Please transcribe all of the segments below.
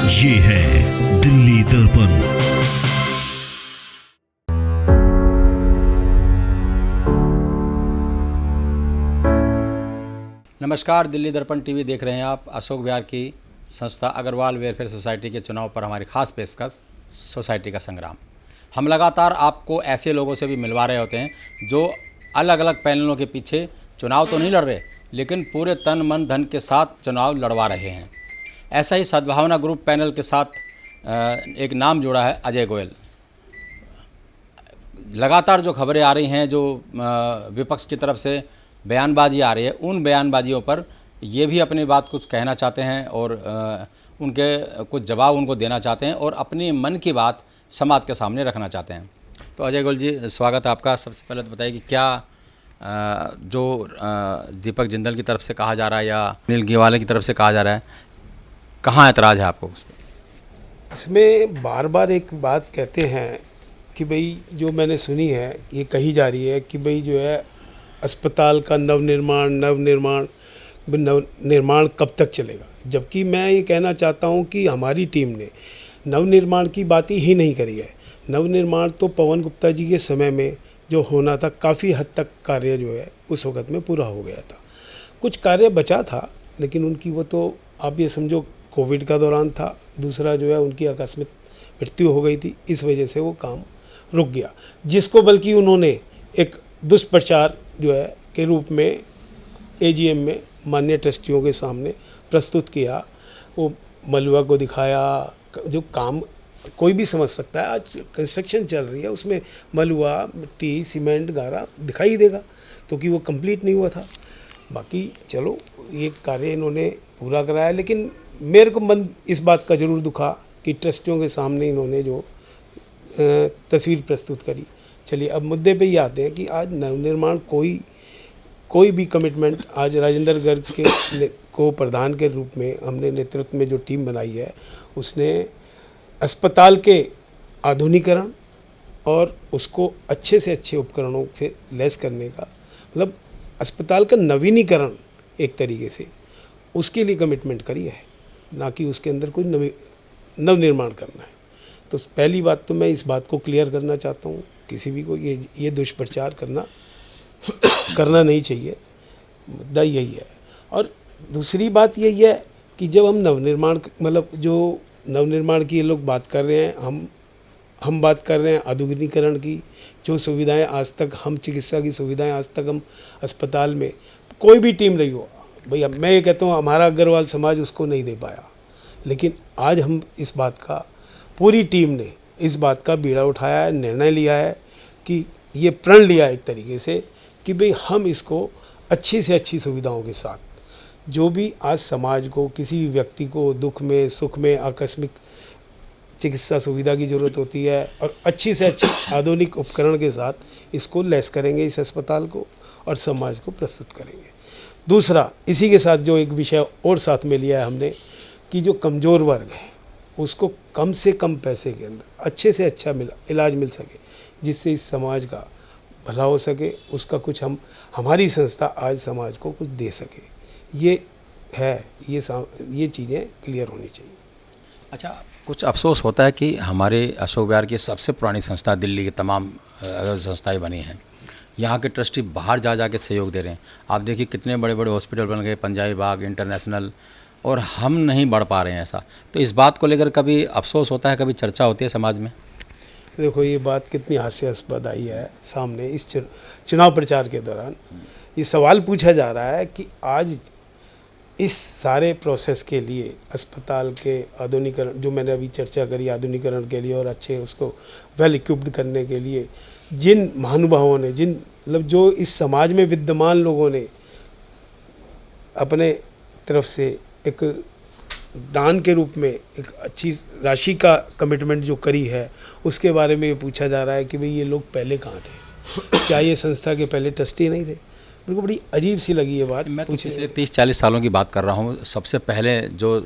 ये है दिल्ली दर्पण। नमस्कार, दिल्ली दर्पण टीवी देख रहे हैं आप। अशोक विहार की संस्था अग्रवाल वेलफेयर सोसाइटी के चुनाव पर हमारी खास पेशकश सोसाइटी का संग्राम। हम लगातार आपको ऐसे लोगों से भी मिलवा रहे होते हैं जो अलग अलग पैनलों के पीछे चुनाव तो नहीं लड़ रहे, लेकिन पूरे तन मन धन के साथ चुनाव लड़वा रहे हैं। ऐसा ही सद्भावना ग्रुप पैनल के साथ एक नाम जुड़ा है, अजय गोयल। लगातार जो खबरें आ रही हैं, जो विपक्ष की तरफ से बयानबाजी आ रही है, उन बयानबाजियों पर ये भी अपनी बात कुछ कहना चाहते हैं और उनके कुछ जवाब उनको देना चाहते हैं और अपनी मन की बात समाज के सामने रखना चाहते हैं। तो अजय गोयल जी, स्वागत है आपका। सबसे पहले तो बताइए कि क्या जो दीपक जिंदल की तरफ से कहा जा रहा है या अनिल गिवाले की तरफ से कहा जा रहा है, कहाँ ऐतराज़ है आपको उस पर? इसमें बार बार एक बात कहते हैं कि भाई, जो मैंने सुनी है, ये कही जा रही है कि भाई जो है अस्पताल का नवनिर्माण कब तक चलेगा। जबकि मैं ये कहना चाहता हूँ कि हमारी टीम ने नवनिर्माण की बात ही नहीं करी है। नवनिर्माण तो पवन गुप्ता जी के समय में जो होना था, काफ़ी हद तक कार्य जो है उस वक़्त में पूरा हो गया था। कुछ कार्य बचा था, लेकिन उनकी वो तो आप ये समझो कोविड का दौरान था। दूसरा जो है उनकी आकस्मिक मृत्यु हो गई थी, इस वजह से वो काम रुक गया, जिसको बल्कि उन्होंने एक दुष्प्रचार जो है के रूप में एजीएम में माननीय ट्रस्टियों के सामने प्रस्तुत किया। वो मलबा को दिखाया, जो काम कोई भी समझ सकता है। आज कंस्ट्रक्शन चल रही है, उसमें मलबा, मिट्टी, सीमेंट, गारा दिखाई देगा, क्योंकि वो कंप्लीट नहीं हुआ था। बाकी चलो, ये कार्य इन्होंने पूरा कराया, लेकिन मेरे को मन इस बात का ज़रूर दुखा कि ट्रस्टियों के सामने इन्होंने जो तस्वीर प्रस्तुत करी। चलिए, अब मुद्दे पे ही आते हैं कि आज नवनिर्माण कोई भी कमिटमेंट आज राजेंद्र गर्ग को प्रधान के रूप में हमने नेतृत्व में जो टीम बनाई है, उसने अस्पताल के आधुनिकीकरण और उसको अच्छे से अच्छे उपकरणों से लैस करने का, मतलब अस्पताल का नवीनीकरण एक तरीके से, उसके लिए कमिटमेंट करी है, ना कि उसके अंदर कोई नवनिर्माण करना है। तो पहली बात तो मैं इस बात को क्लियर करना चाहता हूँ, किसी भी को ये दुष्प्रचार करना नहीं चाहिए। मुद्दा यही है। और दूसरी बात यही है कि जब हम नवनिर्माण, मतलब जो नवनिर्माण की ये लोग बात कर रहे हैं, हम बात कर रहे हैं आधुनिकीकरण की। जो सुविधाएं आज तक हम चिकित्सा की सुविधाएं आज तक हम अस्पताल में कोई भी टीम रही हो, भैया मैं ये कहता हूँ हमारा अग्रवाल समाज उसको नहीं दे पाया, लेकिन आज हम इस बात का, पूरी टीम ने इस बात का बीड़ा उठाया है, निर्णय लिया है कि ये प्रण लिया है एक तरीके से कि भाई हम इसको अच्छी से अच्छी सुविधाओं के साथ, जो भी आज समाज को, किसी भी व्यक्ति को दुख में सुख में आकस्मिक चिकित्सा सुविधा की ज़रूरत होती है, और अच्छी से अच्छी आधुनिक उपकरण के साथ इसको लैस करेंगे, इस अस्पताल को, और समाज को प्रस्तुत करेंगे। दूसरा, इसी के साथ जो एक विषय और साथ में लिया है हमने कि जो कमज़ोर वर्ग है उसको कम से कम पैसे के अंदर अच्छे से अच्छा इलाज मिल सके, जिससे इस समाज का भला हो सके, उसका कुछ हमारी संस्था आज समाज को कुछ दे सके। ये है, ये चीज़ें क्लियर होनी चाहिए। अच्छा, कुछ अफसोस होता है कि हमारे अशोक विहार की सबसे पुरानी संस्था, दिल्ली की तमाम संस्थाएं बनी हैं, यहाँ के ट्रस्टी बाहर जा के सहयोग दे रहे हैं। आप देखिए कितने बड़े बड़े हॉस्पिटल बन गए, पंजाबी बाग, इंटरनेशनल, और हम नहीं बढ़ पा रहे हैं। ऐसा तो इस बात को लेकर कभी अफसोस होता है, कभी चर्चा होती है समाज में? देखो, ये बात कितनी हास्यास्पद आई है सामने इस चुनाव प्रचार के दौरान। ये सवाल पूछा जा रहा है कि आज इस सारे प्रोसेस के लिए अस्पताल के आधुनिकीकरण, जो मैंने अभी चर्चा करी, आधुनिकीकरण के लिए और अच्छे उसको वेल इक्विप्ड करने के लिए जिन महानुभावों ने, मतलब जो इस समाज में विद्यमान लोगों ने अपने तरफ से एक दान के रूप में एक अच्छी राशि का कमिटमेंट जो करी है, उसके बारे में ये पूछा जा रहा है कि भाई ये लोग पहले कहाँ थे, क्या ये संस्था के पहले ट्रस्टी नहीं थे? मेरे को बड़ी अजीब सी लगी ये बात। मैं तो पिछले 30-40 सालों की बात कर रहा हूँ। सबसे पहले जो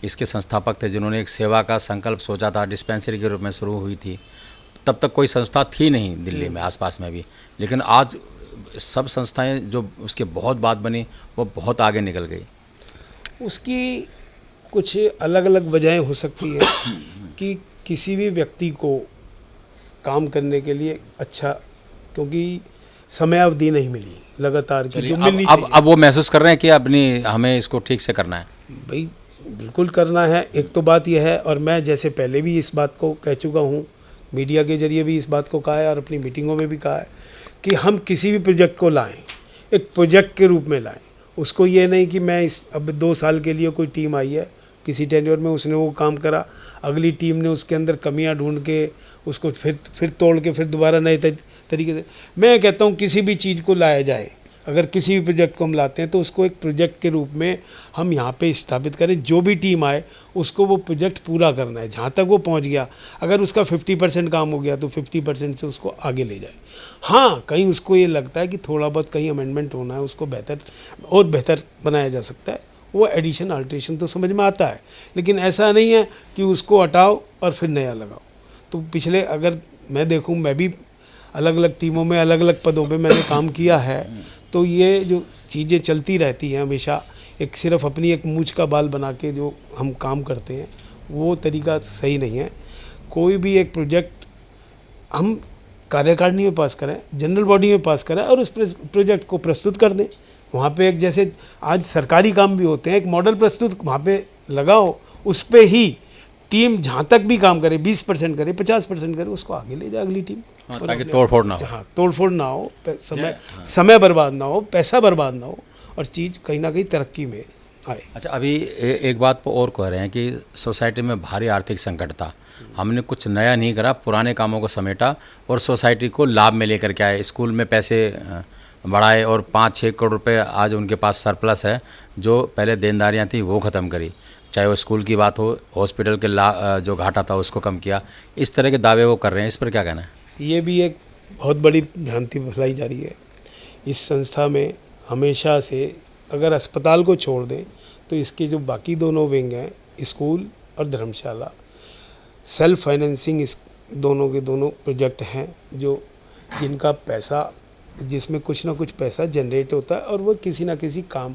इसके संस्थापक थे, जिन्होंने एक सेवा का संकल्प सोचा था, डिस्पेंसरी के रूप में शुरू हुई थी, तब तक कोई संस्था थी नहीं दिल्ली में, आसपास में भी। लेकिन आज सब संस्थाएं जो उसके बहुत बाद बनी, वो बहुत आगे निकल गई। उसकी कुछ अलग अलग वजहें हो सकती है कि किसी भी व्यक्ति को काम करने के लिए अच्छा, क्योंकि समय अवधि नहीं मिली लगातार की जो मिलनी चाहिए। अब वो महसूस कर रहे हैं कि अपनी हमें इसको ठीक से करना है। भाई बिल्कुल करना है। एक तो बात यह है, और मैं जैसे पहले भी इस बात को कह चुका हूँ, मीडिया के जरिए भी इस बात को कहा है और अपनी मीटिंगों में भी कहा है कि हम किसी भी प्रोजेक्ट को लाएं, एक प्रोजेक्ट के रूप में लाएं। उसको ये नहीं कि मैं इस अब 2 साल के लिए कोई टीम आई है, किसी टेन्योर में उसने वो काम करा, अगली टीम ने उसके अंदर कमियां ढूंढ के उसको फिर तोड़ के फिर दोबारा नए तरीके से। मैं कहता हूँ किसी भी चीज़ को लाया जाए, अगर किसी भी प्रोजेक्ट को हम लाते हैं तो उसको एक प्रोजेक्ट के रूप में हम यहाँ पे स्थापित करें। जो भी टीम आए उसको वो प्रोजेक्ट पूरा करना है, जहाँ तक वो पहुँच गया। अगर उसका 50% काम हो गया तो 50% से उसको आगे ले जाए। हाँ, कहीं उसको ये लगता है कि थोड़ा बहुत कहीं अमेंडमेंट होना है, उसको बेहतर बनाया जा सकता है, वो एडिशन अल्ट्रेशन तो समझ में आता है। लेकिन ऐसा नहीं है कि उसको हटाओ और फिर नया लगाओ। तो पिछले अगर मैं देखूँ, मैं भी अलग अलग टीमों में अलग अलग पदों पे मैंने काम किया है, तो ये जो चीज़ें चलती रहती हैं हमेशा, एक सिर्फ अपनी एक मूंछ का बाल बना के जो हम काम करते हैं, वो तरीका सही नहीं है। कोई भी एक प्रोजेक्ट हम कार्यकारिणी में पास करें, जनरल बॉडी में पास करें और उस प्रोजेक्ट को प्रस्तुत कर दें। वहाँ पे एक जैसे आज सरकारी काम भी होते हैं, एक मॉडल प्रस्तुत वहाँ पे लगाओ, उस पे ही टीम जहाँ तक भी काम करे 20% करे 50% करे, उसको आगे ले जाए अगली टीम। ताकि तोड़फोड़ ना हो। हाँ, तोड़फोड़ ना हो, समय बर्बाद ना हो, पैसा बर्बाद ना हो, और चीज़ कहीं ना कहीं तरक्की में आए। अच्छा, अभी एक बात और कह रहे हैं कि सोसाइटी में भारी आर्थिक संकट था, हमने कुछ नया नहीं करा, पुराने कामों को समेटा और सोसाइटी को लाभ में लेकर के आए। स्कूल में पैसे बढ़ाए और 5-6 करोड़ रुपए आज उनके पास सरप्लस है। जो पहले देनदारियां थी वो ख़त्म करी, चाहे वो स्कूल की बात हो, हॉस्पिटल के जो घाटा था उसको कम किया। इस तरह के दावे वो कर रहे हैं, इस पर क्या कहना है? ये भी एक बहुत बड़ी भ्रांति फैलाई जा रही है। इस संस्था में हमेशा से अगर अस्पताल को छोड़ दें तो इसके जो बाकी दोनों विंग हैं, स्कूल और धर्मशाला, सेल्फ फाइनेंसिंग इस दोनों के दोनों प्रोजेक्ट हैं जो जिनका पैसा, जिसमें कुछ ना कुछ पैसा जनरेट होता है और वो किसी ना किसी काम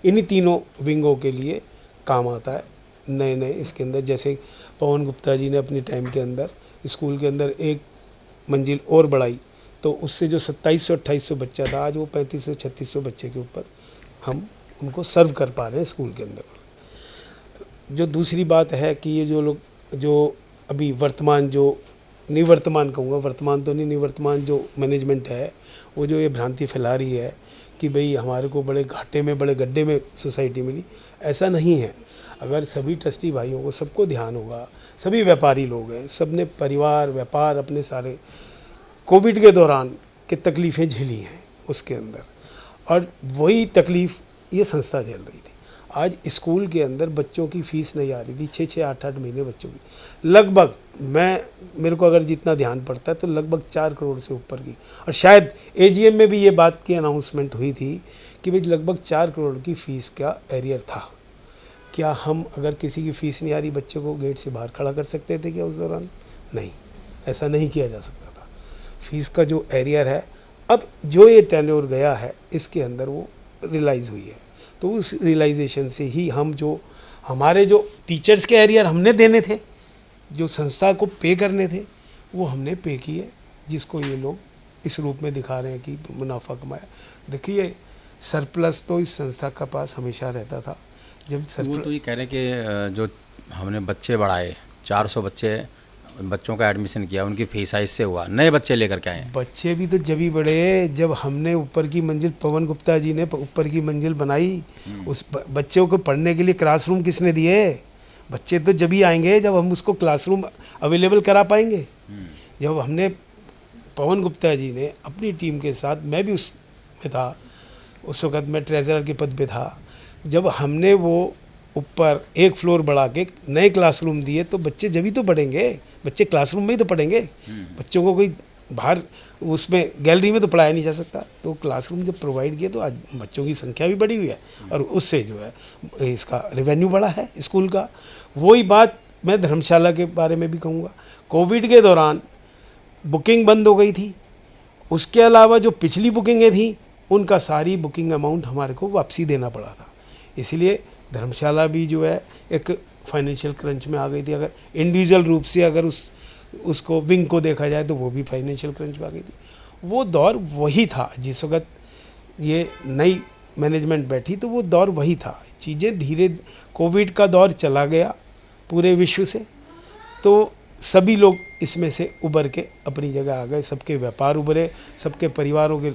इन्हीं तीनों विंगों के लिए काम आता है। नए नए इसके अंदर जैसे पवन गुप्ता जी ने अपनी टाइम के अंदर स्कूल के अंदर एक मंजिल और बढ़ाई, तो उससे जो 2700-2800 बच्चा था, आज वो 3500-3600 बच्चे के ऊपर हम उनको सर्व कर पा रहे हैं स्कूल के अंदर। जो दूसरी बात है कि ये जो लोग जो अभी वर्तमान जो निवर्तमान कहूँगा, वर्तमान तो नहीं, निवर्तमान जो मैनेजमेंट है वो जो ये भ्रांति फैला रही है कि भाई हमारे को बड़े घाटे में, बड़े गड्ढे में सोसाइटी मिली, ऐसा नहीं है। अगर सभी ट्रस्टी भाइयों को, सबको ध्यान होगा, सभी व्यापारी लोग हैं, सब ने परिवार व्यापार अपने सारे कोविड के दौरान के तकलीफ़ें झेली हैं उसके अंदर, और वही तकलीफ़ ये संस्था झेल रही थी। आज स्कूल के अंदर बच्चों की फ़ीस नहीं आ रही थी, 6-6, 8-8 महीने बच्चों की, लगभग मेरे को अगर जितना ध्यान पड़ता है तो लगभग 4 करोड़ से ऊपर की, और शायद एजीएम में भी ये बात की अनाउंसमेंट हुई थी कि भाई लगभग 4 करोड़ की फ़ीस का एरियर था। क्या हम अगर किसी की फ़ीस नहीं आ रही, बच्चों को गेट से बाहर खड़ा कर सकते थे क्या उस दौरान? नहीं, ऐसा नहीं किया जा सकता था। फ़ीस का जो एरियर है, अब जो ये टेन्योर गया है इसके अंदर वो रियलाइज़ हुई है, तो उस रियलाइजेशन से ही हम जो हमारे जो टीचर्स के एरियर हमने देने थे, जो संस्था को पे करने थे, वो हमने पे किए, जिसको ये लोग इस रूप में दिखा रहे हैं कि मुनाफा कमाया। देखिए, सरप्लस तो इस संस्था का पास हमेशा रहता था। जब वो तो ये कह रहे हैं कि जो हमने बच्चे बढ़ाए, 400 बच्चों का एडमिशन किया, उनकी फीस इससे हुआ, नए बच्चे लेकर के आए। बच्चे भी तो जब ही बढ़े जब हमने ऊपर की मंजिल, पवन गुप्ता जी ने ऊपर की मंजिल बनाई। उस बच्चों को पढ़ने के लिए क्लासरूम किसने दिए? बच्चे तो जब ही आएंगे जब हम उसको क्लासरूम अवेलेबल करा पाएंगे। जब हमने पवन गुप्ता जी ने अपनी टीम के साथ, मैं भी उसमें था, उस वक़्त मैं ट्रेजरर के पद पे था, जब हमने वो ऊपर एक फ्लोर बढ़ा के नए क्लासरूम दिए तो बच्चे जब ही तो पढ़ेंगे, बच्चे क्लासरूम में ही तो पढ़ेंगे। बच्चों को कोई बाहर उसमें गैलरी में तो पढ़ाया नहीं जा सकता, तो क्लासरूम जब प्रोवाइड किए तो आज बच्चों की संख्या भी बढ़ी हुई है और उससे जो है इसका रेवेन्यू बढ़ा है स्कूल का। वही बात मैं धर्मशाला के बारे में भी कहूँगा। कोविड के दौरान बुकिंग बंद हो गई थी, उसके अलावा जो पिछली बुकिंगें थी उनका सारी बुकिंग अमाउंट हमारे को वापसी देना पड़ा था। इसलिए धर्मशाला भी जो है एक फाइनेंशियल क्रंच में आ गई थी। अगर इंडिविजुअल रूप से अगर उसको विंग को देखा जाए तो वो भी फाइनेंशियल क्रंच में आ गई थी। वो दौर वही था जिस वक्त ये नई मैनेजमेंट बैठी, तो वो दौर वही था। चीज़ें धीरे, कोविड का दौर चला गया पूरे विश्व से, तो सभी लोग इसमें से उभर के अपनी जगह आ गए। सबके व्यापार उभरे, सबके परिवारों के,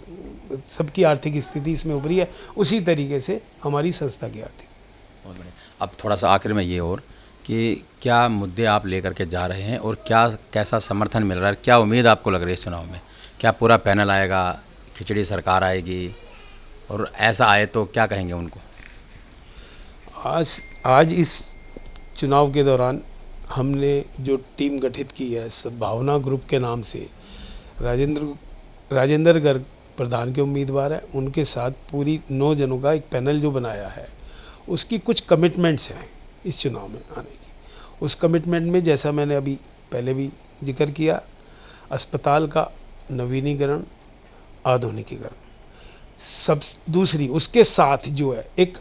सबकी आर्थिक स्थिति इसमें उभरी है। उसी तरीके से हमारी संस्था की आर्थिक। बहुत बढ़िया। अब थोड़ा सा आखिर में ये और कि क्या मुद्दे आप लेकर के जा रहे हैं और क्या कैसा समर्थन मिल रहा है, क्या उम्मीद आपको लग रही है इस चुनाव में? क्या पूरा पैनल आएगा, खिचड़ी सरकार आएगी, और ऐसा आए तो क्या कहेंगे उनको? आज इस चुनाव के दौरान हमने जो टीम गठित की है भावना ग्रुप के नाम से, राजेंद्र गर्ग प्रधान के उम्मीदवार हैं, उनके साथ पूरी 9 जनों का एक पैनल जो बनाया है, उसकी कुछ कमिटमेंट्स हैं इस चुनाव में आने की। उस कमिटमेंट में जैसा मैंने अभी पहले भी जिक्र किया, अस्पताल का नवीनीकरण, आधुनिकीकरण, सब दूसरी उसके साथ जो है एक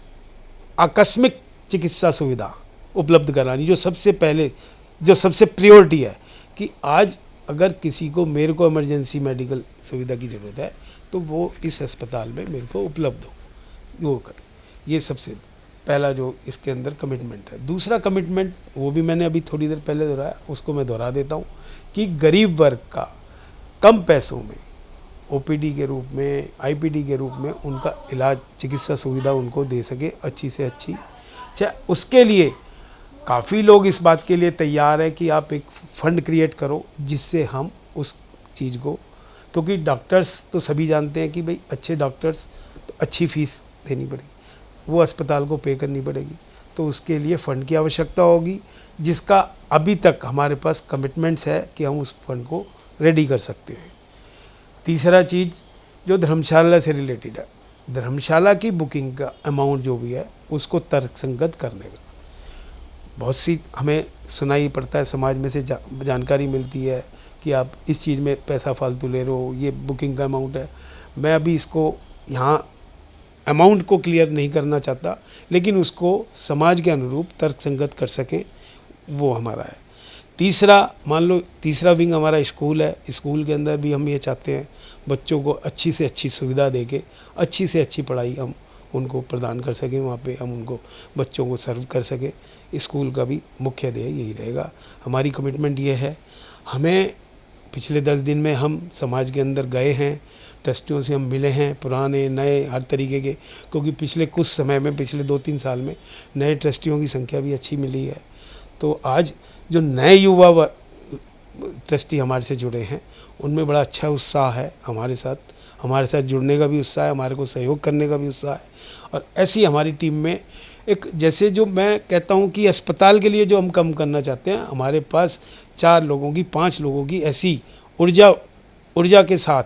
आकस्मिक चिकित्सा सुविधा उपलब्ध करानी, जो सबसे पहले, जो सबसे प्रायोरिटी है कि आज अगर किसी को, मेरे को इमरजेंसी मेडिकल सुविधा की ज़रूरत है तो वो इस अस्पताल में मेरे को उपलब्ध हो, वो कर। ये सबसे पहला जो इसके अंदर कमिटमेंट है। दूसरा कमिटमेंट, वो भी मैंने अभी थोड़ी देर पहले दोहराया, उसको मैं दोहरा देता हूँ कि गरीब वर्ग का कम पैसों में ओपीडी के रूप में, आईपीडी के रूप में उनका इलाज, चिकित्सा सुविधा उनको दे सके अच्छी से अच्छी। अच्छा, उसके लिए काफ़ी लोग इस बात के लिए तैयार है कि आप एक फ़ंड क्रिएट करो जिससे हम उस चीज़ को, क्योंकि डॉक्टर्स तो सभी जानते हैं कि भाई अच्छे डॉक्टर्स तो अच्छी फ़ीस देनी पड़ेगी, वो अस्पताल को पे करनी पड़ेगी, तो उसके लिए फ़ंड की आवश्यकता होगी, जिसका अभी तक हमारे पास कमिटमेंट्स है कि हम उस फंड को रेडी कर सकते हैं। तीसरा चीज़ जो धर्मशाला से रिलेटेड है, धर्मशाला की बुकिंग का अमाउंट जो भी है उसको तर्कसंगत करने का, बहुत सी हमें सुनाई पड़ता है, समाज में से जानकारी मिलती है कि आप इस चीज़ में पैसा फालतू ले रहे हो, ये बुकिंग का अमाउंट है। मैं अभी इसको यहाँ अमाउंट को क्लियर नहीं करना चाहता, लेकिन उसको समाज के अनुरूप तर्कसंगत कर सकें, वो हमारा है। तीसरा, मान लो तीसरा विंग हमारा स्कूल है, स्कूल के अंदर भी हम ये चाहते हैं बच्चों को अच्छी से अच्छी सुविधा दे के अच्छी से अच्छी पढ़ाई हम उनको प्रदान कर सकें, वहाँ पे हम उनको बच्चों को सर्व कर सकें। स्कूल का भी मुख्य ध्येय यही रहेगा। हमारी कमिटमेंट ये है, हमें पिछले 10 दिन में हम समाज के अंदर गए हैं, ट्रस्टियों से हम मिले हैं, पुराने नए हर तरीके के, क्योंकि पिछले कुछ समय में, पिछले 2-3 साल में नए ट्रस्टियों की संख्या भी अच्छी मिली है। तो आज जो नए युवा ट्रस्टी हमारे से जुड़े हैं उनमें बड़ा अच्छा उत्साह है, हमारे साथ जुड़ने का भी उत्साह है, हमारे को सहयोग करने का भी उत्साह है। और ऐसी हमारी टीम में एक, जैसे जो मैं कहता हूँ कि अस्पताल के लिए जो हम कम करना चाहते हैं, हमारे पास 4 लोगों की, 5 लोगों की ऐसी ऊर्जा के साथ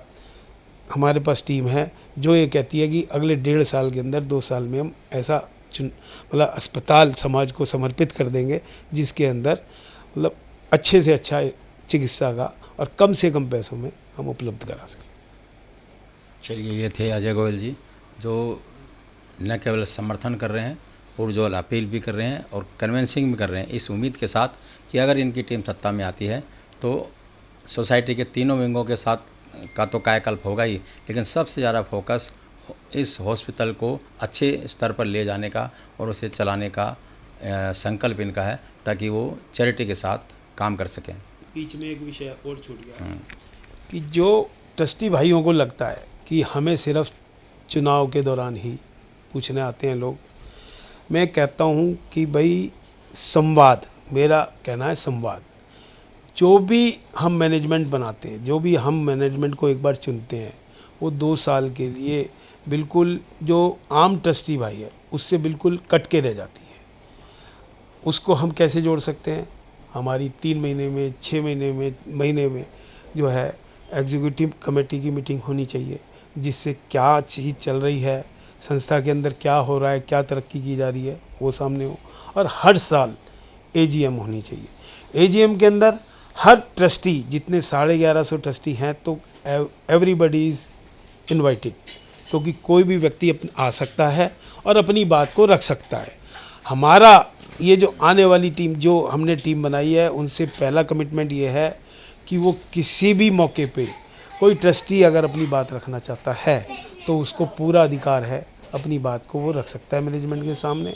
हमारे पास टीम है जो ये कहती है कि अगले 1.5 साल के अंदर, 2 साल में हम ऐसा मतलब अस्पताल समाज को समर्पित कर देंगे जिसके अंदर मतलब अच्छे से अच्छा चिकित्सा का और कम से कम पैसों में हम उपलब्ध करा सकें। चलिए, ये थे अजय गोयल जी, जो न केवल समर्थन कर रहे हैं और जो अपील भी कर रहे हैं और कन्विंसिंग भी कर रहे हैं, इस उम्मीद के साथ कि अगर इनकी टीम सत्ता में आती है तो सोसाइटी के तीनों विंगों के साथ का तो कायाकल्प होगा ही, लेकिन सबसे ज़्यादा फोकस इस हॉस्पिटल को अच्छे स्तर पर ले जाने का और उसे चलाने का संकल्प इनका है, ताकि वो चैरिटी के साथ काम कर सकें। बीच में एक विषय और छूट गया कि जो ट्रस्टी भाइयों को लगता है कि हमें सिर्फ चुनाव के दौरान ही पूछने आते हैं लोग, मैं कहता हूं कि भाई संवाद, मेरा कहना है संवाद, जो भी हम मैनेजमेंट बनाते हैं, जो भी हम मैनेजमेंट को एक बार चुनते हैं, वो 2 साल के लिए बिल्कुल जो आम ट्रस्टी भाई है उससे बिल्कुल कट के रह जाती है। उसको हम कैसे जोड़ सकते हैं? हमारी 3 महीने में, 6 महीने में जो है एग्जीक्यूटिव कमेटी की मीटिंग होनी चाहिए, जिससे क्या चीज़ चल रही है, संस्था के अंदर क्या हो रहा है, क्या तरक्की की जा रही है, वो सामने हो। और हर साल एजीएम होनी चाहिए। एजीएम के अंदर हर ट्रस्टी, जितने 1150 ट्रस्टी हैं, तो एवरीबडी इज़ इनवाइटेड, क्योंकि कोई भी व्यक्ति आ सकता है और अपनी बात को रख सकता है। हमारा ये जो आने वाली टीम जो हमने टीम बनाई है उनसे पहला कमिटमेंट ये है कि वो किसी भी मौके पे कोई ट्रस्टी अगर अपनी बात रखना चाहता है तो उसको पूरा अधिकार है, अपनी बात को वो रख सकता है मैनेजमेंट के सामने।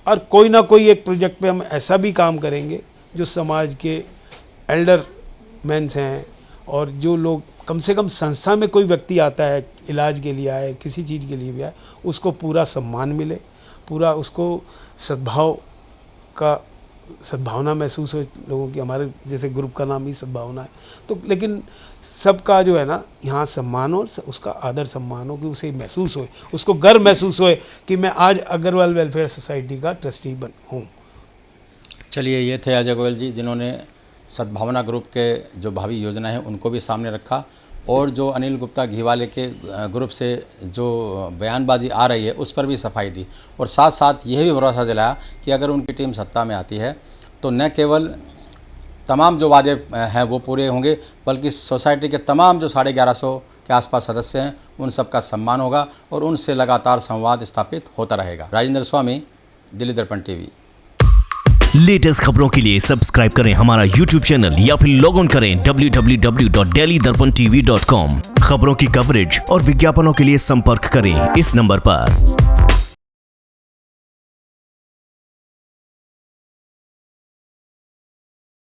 और कोई ना कोई एक प्रोजेक्ट पे हम ऐसा भी काम करेंगे जो समाज के एल्डर मैंस हैं और जो लोग कम से कम संस्था में कोई व्यक्ति आता है इलाज के लिए आए, किसी चीज़ के लिए भी आए, उसको पूरा सम्मान मिले, पूरा उसको सद्भावना महसूस हो लोगों की। हमारे जैसे ग्रुप का नाम ही सद्भावना है, तो लेकिन सबका जो है ना यहाँ सम्मान हो, उसका आदर सम्मान हो, कि उसे महसूस होए, उसको गर्व महसूस होए कि मैं आज अग्रवाल वेलफेयर सोसाइटी का ट्रस्टी हूँ। चलिए, ये थे अजय गोयल जी जिन्होंने सद्भावना ग्रुप के जो भावी योजना है उनको भी सामने रखा, और जो अनिल गुप्ता घीवाले के ग्रुप से जो बयानबाजी आ रही है उस पर भी सफाई दी, और साथ साथ यह भी भरोसा दिलाया कि अगर उनकी टीम सत्ता में आती है तो न केवल तमाम जो वादे हैं वो पूरे होंगे, बल्कि सोसाइटी के तमाम जो 1150 के आसपास सदस्य हैं उन सब का सम्मान होगा और उनसे लगातार संवाद स्थापित होता रहेगा। राजेंद्र स्वामी, दिल्ली दर्पण टीवी। लेटेस्ट खबरों के लिए सब्सक्राइब करें हमारा YouTube चैनल या फिर लॉग ऑन करें www.delhidarpantv.com। खबरों की कवरेज और विज्ञापनों के लिए संपर्क करें इस नंबर पर।